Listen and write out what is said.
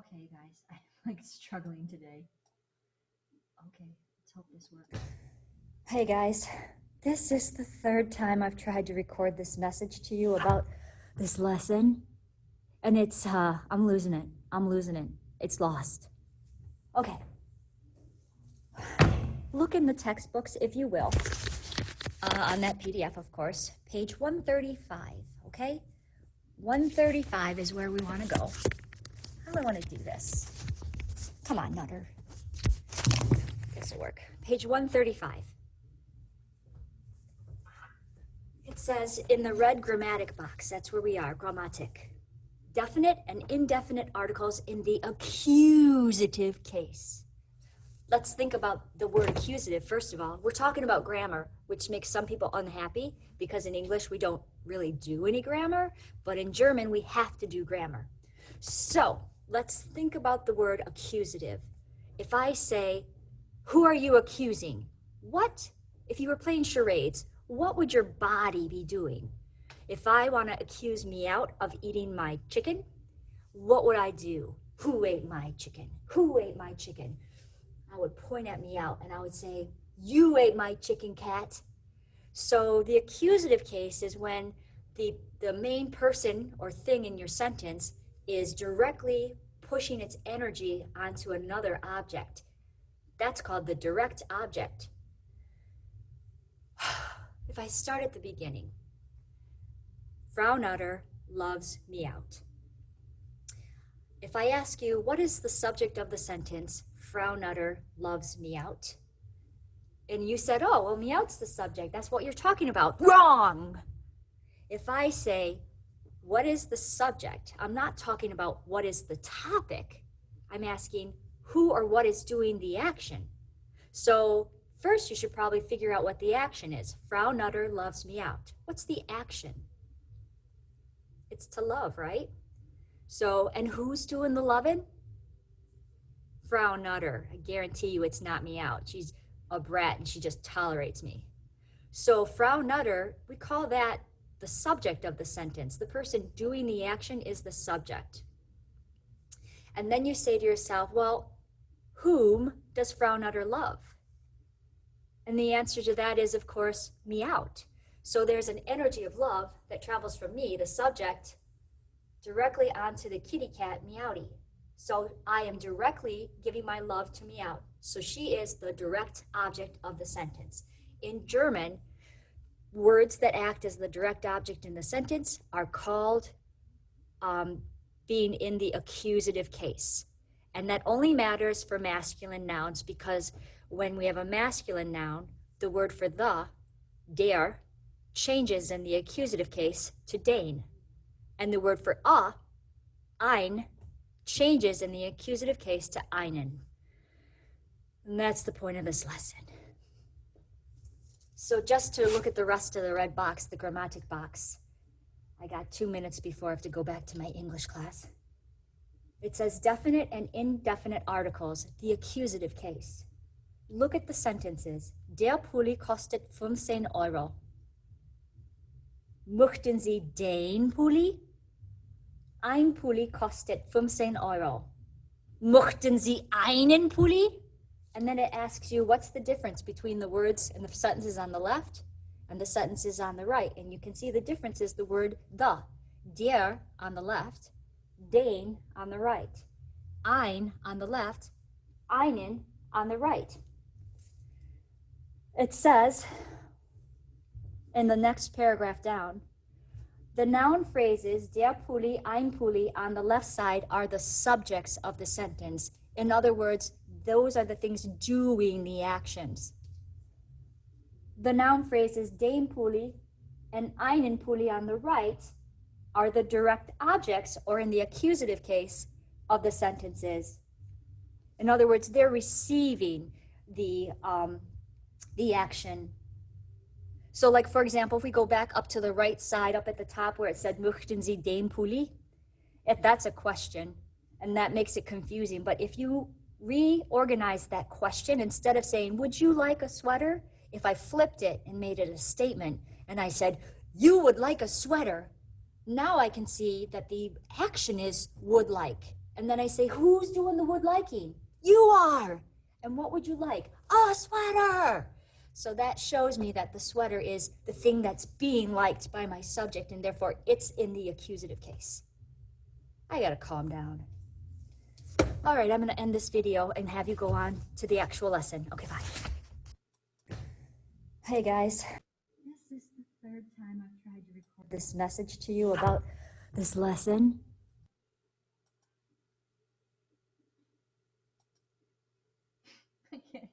Okay, guys, I'm like struggling today. Okay, let's hope this works. Hey guys, this is the third time I've tried to record this message to you about this lesson. And I'm losing it. It's lost. Okay. Look in the textbooks, if you will, on that PDF, of course, page 135, okay? 135 is where we want to go. How do I want to do this? Come on, Nutter. This will work. Page 135. It says in the red grammatic box, that's where we are, grammatic. Definite and indefinite articles in the accusative case. Let's think about the word accusative, first of all. We're talking about grammar, which makes some people unhappy because in English we don't really do any grammar, but in German we have to do grammar. So let's think about the word accusative. If I say, who are you accusing? What, if you were playing charades, what would your body be doing? If I want to accuse Meow of eating my chicken, what would I do? Who ate my chicken? Who ate my chicken? I would point at Meow and I would say, you ate my chicken, cat. So the accusative case is when the main person or thing in your sentence is directly pushing its energy onto another object. That's called the direct object. If I start at the beginning, Frau Nutter loves Meow. If I ask you, what is the subject of the sentence, Frau Nutter loves Meow? And you said, oh, well, Meow's the subject. That's what you're talking about. Wrong! If I say, what is the subject? I'm not talking about what is the topic. I'm asking who or what is doing the action. So first, you should probably figure out what the action is. Frau Nutter loves Meow. What's the action? It's to love, right? So, and who's doing the loving? Frau Nutter. I guarantee you it's not Meow. She's a brat and she just tolerates me. So Frau Nutter, we call that the subject of the sentence. The person doing the action is the subject. And then you say to yourself, well, whom does Frau Nutter love? And the answer to that is, of course, Meow. So there's an energy of love that travels from me, the subject, directly onto the kitty cat, Meowdy. So I am directly giving my love to Meow. So she is the direct object of the sentence. In German, words that act as the direct object in the sentence are called being in the accusative case. And that only matters for masculine nouns because when we have a masculine noun, the word for the, der, changes in the accusative case to den. And the word for ein, changes in the accusative case to einen. And that's the point of this lesson. So just to look at the rest of the red box, the grammatic box, I got 2 minutes before I have to go back to my English class. It says definite and indefinite articles, the accusative case. Look at the sentences. Der Pulli kostet 15 Euro. Möchten Sie den Pulli? Ein Pulli kostet 15 Euro. Möchten Sie einen Pulli? And then it asks you, what's the difference between the words and the sentences on the left and the sentences on the right? And you can see the difference is the word the. Der on the left, den on the right. Ein on the left, einen on the right. It says in the next paragraph down, the noun phrases der Pulli, ein Pulli on the left side are the subjects of the sentence. In other words, those are the things doing the actions. The noun phrases den Pulli and einen Pulli on the right are the direct objects, or in the accusative case, of the sentences. In other words, they're receiving the action. So like, for example, if we go back up to the right side, up at the top where it said, möchten Sie den Pulli? That's a question, and that makes it confusing. But if you reorganize that question, instead of saying, would you like a sweater? If I flipped it and made it a statement, and I said, you would like a sweater, now I can see that the action is would like. And then I say, who's doing the would liking? You are. And what would you like? A sweater. So that shows me that the sweater is the thing that's being liked by my subject, and therefore it's in the accusative case. I gotta calm down. All right, I'm gonna end this video and have you go on to the actual lesson. Okay, bye. Hey guys. This is the third time I've tried to record this message to you about this lesson. I can't